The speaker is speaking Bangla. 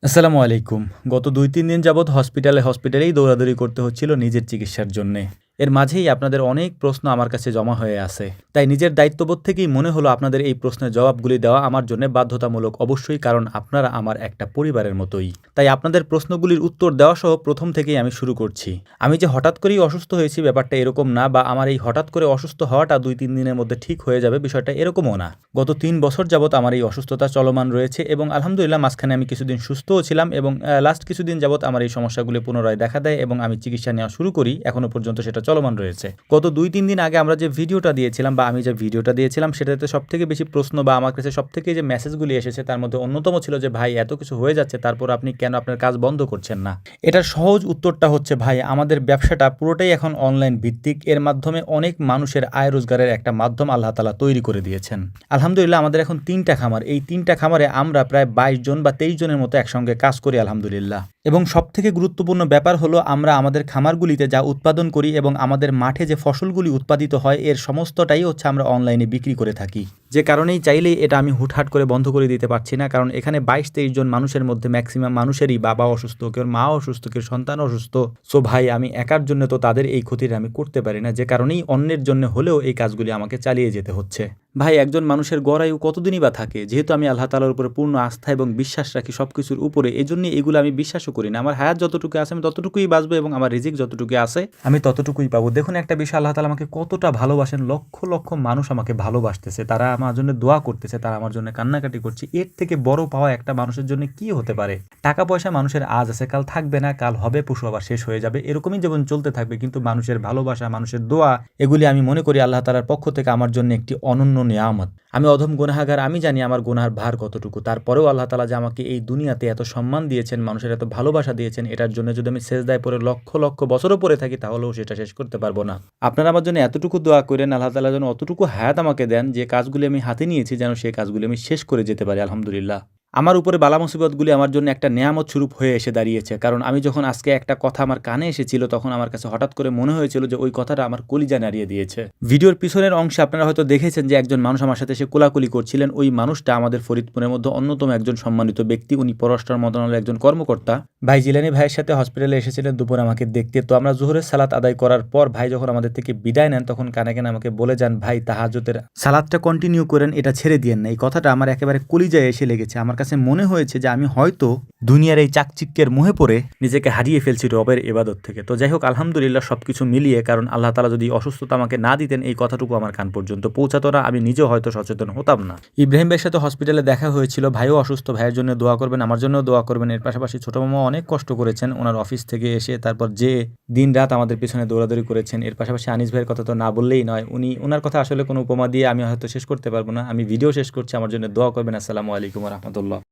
আসসালামু আলাইকুম। গত ২-৩ দিন যাবৎ হসপিটালেই দৌড়াদৌড়ি করতে হচ্ছিল নিজের চিকিৎসার জন্যে। এর মাঝেই আপনাদের অনেক প্রশ্ন আমার কাছে জমা হয়ে আছে। তাই নিজের দায়িত্ববোধ থেকেই মনে হলো আপনাদের এই প্রশ্নের জবাবগুলি দেওয়া আমার জন্যে বাধ্যতামূলক অবশ্যই, কারণ আপনারা আমার একটা পরিবারের মতোই। তাই আপনাদের প্রশ্নগুলির উত্তর দেওয়া সহ ১ম থেকেই আমি শুরু করছি। আমি যে হঠাৎ করেই অসুস্থ হয়েছি ব্যাপারটা এরকম না, বা আমার এই হঠাৎ করে অসুস্থ হওয়াটা ২-৩ দিনের মধ্যে ঠিক হয়ে যাবে বিষয়টা এরকমও না। গত ৩ বছর যাবৎ আমার এই অসুস্থতা চলমান রয়েছে এবং আলহামদুলিল্লাহ মাঝখানে আমি কিছুদিন সুস্থও ছিলাম এবং লাস্ট কিছুদিন যাবৎ আমার এই সমস্যাগুলি পুনরায় দেখা দেয় এবং আমি চিকিৎসা নেওয়া শুরু করি। এখনো পর্যন্ত সেটা চলমান রয়েছে। গত ২-৩ দিন আগে আমরা যে ভিডিওটা দিয়েছিলাম, বা আমি যে ভিডিওটা দিয়েছিলাম, সেটাতে সবথেকে বেশি প্রশ্ন বা আমার কাছে সবথেকে যে মেসেজগুলি এসেছে তার মধ্যে অন্যতম ছিল যে, ভাই এত কিছু হয়ে যাচ্ছে তারপর আপনি কেন আপনার কাজ বন্ধ করছেন না? এটার সহজ উত্তরটা হচ্ছে, ভাই আমাদের ব্যবসাটা পুরোটাই এখন অনলাইন ভিত্তিক। এর মাধ্যমে অনেক মানুষের আয় রোজগারের একটা মাধ্যম আল্লাহ তাআলা তৈরি করে দিয়েছেন। আলহামদুলিল্লাহ আমাদের এখন ৩টা খামার। এই ৩টা খামারে আমরা প্রায় ২২ জন বা ২৩ জনের মতো একসঙ্গে কাজ করি আলহামদুলিল্লাহ। এবং সবথেকে গুরুত্বপূর্ণ ব্যাপার হলো আমরা আমাদের খামারগুলিতে যা উৎপাদন করি এবং আমাদের মাঠে যে ফসলগুলি উৎপাদিত হয় এর সমস্তটাই হচ্ছে আমরা অনলাইনে বিক্রি করে থাকি। যে কারণেই চাইলেই এটা আমি হুটহাট করে বন্ধ করে দিতে পারছি না, কারণ এখানে ২২-২৩ জন মানুষের মধ্যে ম্যাক্সিমাম মানুষেরই বাবা অসুস্থ, কেউ মা অসুস্থ, কেউ সন্তান অসুস্থ। সো ভাই আমি একার জন্য তো তাদের এই ক্ষতিটা আমি করতে পারি না, যে কারণেই অন্যের জন্য হলেও এই কাজগুলি আমাকে চালিয়ে যেতে হচ্ছে। ভাই একজন মানুষের গড় আয়ু কতদিনই বা থাকে? যেহেতু আমি আল্লাহ তাআলার উপরে পূর্ণ আস্থা এবং বিশ্বাস রাখি সবকিছুর উপরে, এজন্য এগুলো আমি বিশ্বাসও করি না। আমার হায়াত যতটুকু আছে আমি ততটুকুই বাঁচবো এবং আমার রিজিক যতটুকু আছে আমি ততটুকুই পাবো। দেখুন একটা বিষয়, আল্লাহ তাআলা আমাকে কতটা ভালোবাসেন। লক্ষ লক্ষ মানুষ আমাকে ভালোবাসতেছে, তারা আমার জন্য দোয়া করতেছে, তারা আমার জন্য কান্নাকাটি করছে। এর থেকে বড় পাওয়া একটা মানুষের জন্য কি হতে পারে? টাকা পয়সা মানুষের আজ আছে কাল থাকবে না, কাল হবে পশু আবার শেষ হয়ে যাবে, এরকমই জীবন চলতে থাকবে। কিন্তু মানুষের ভালোবাসা, মানুষের দোয়া, এগুলি আমি মনে করি আল্লাহ তাআলার পক্ষ থেকে আমার জন্য একটি অনন্য নিয়ামত। আমি অধম গুনাহগার, আমি জানি আমার গুনার ভার কতটুকু। তারপরেও আল্লাহ তাআলা যে আমাকে এই দুনিয়াতে এত সম্মান দিয়েছেন, মানুষের এত ভালোবাসা দিয়েছেন, এটার জন্য যদি আমি সেজদায় পড়ে লক্ষ লক্ষ বছরও পড়ে থাকি তাহলেও সেটা শেষ করতে পারবো না। আপনারা আমার জন্য এতটুকু দোয়া করেন, আল্লাহ তাআলা যেন অতটুকু হায়াত আমাকে দেন যে কাজগুলি আমি হাতে নিয়েছি যেন সেই কাজগুলি আমি শেষ করে যেতে পারি আলহামদুলিল্লাহ। আমার উপরে বালা মুসিবতগুলি আমার জন্য একটা নেয়ামত স্বরূপ হয়ে এসে দাঁড়িয়েছে, কারণ আমি যখন আজকে একটা কথা আমার কানে এসেছিল তখন আমার কাছে হঠাৎ করে মনে হয়েছিল যে ওই কথাটা আমার কলিজা নাড়িয়ে দিয়েছে। ভিডিওর পিছনের অংশে আপনারা হয়তো দেখেছেন যে একজন মানুষ আমার সাথে এসে কোলাকুলি করছিলেন। ওই মানুষটা আমাদের ফরিদপুরের মধ্যে অন্যতম একজন সম্মানিত ব্যক্তি, উনি পররাষ্ট্র মন্ত্রণালয়ের একজন কর্মকর্তা। ভাই জিলানী ভাইয়ের সাথে হসপিটালে এসেছিলেন দুপুরে আমাকে দেখতে। তো আমরা জোহরের সালাত আদায় করার পর ভাই যখন আমাদের থেকে বিদায় নেন তখন কানে কানে আমাকে বলে যান, ভাই তাহাজ্জুদের সালাতটা কন্টিনিউ করেন, এটা ছেড়ে দিয়েন না। এই কথাটা আমার একেবারে কলিজায় এসে লেগেছে। আমার কাছে মনে হয়েছে যে আমি হয়তো দুনিয়ার এই চাকচিক্যের মোহে পড়ে নিজেকে হারিয়ে ফেলছি রবের ইবাদত থেকে। তো যাই হোক আলহামদুলিল্লাহ সবকিছু মিলিয়ে, কারণ আল্লাহ তাআলা যদি অসুস্থতা আমাকে না দিতেন এই কথাটুকু আমার কান পর্যন্ত পৌঁছাতো না, আমি নিজেও হয়তো সচেতন হতাম না। ইব্রাহিম ভাইয়ের সাথে হসপিটালে দেখা হয়েছিল, ভাইও অসুস্থ, ভাইয়ের জন্য দোয়া করবেন, আমার জন্য দোয়া করবেন। এর পাশাপাশি ছোট মামা অনেক কষ্ট করেছেন ওনার অফিস থেকে এসে, তারপর যে দিন রাত আমাদের পিছনে দৌড়াদৌড়ি করেছেন। এর পাশাপাশি আনিস ভাইয়ের কথা তো না বললেই নয়, ওনার কথা আসলে কোনো উপমা দিয়ে আমি হয়তো শেষ করতে পারবো না। আমি ভিডিও শেষ করছি, আমার জন্য দোয়া করবেন। আসসালামু আলাইকুম ওয়া রাহমাতুল্লাহ।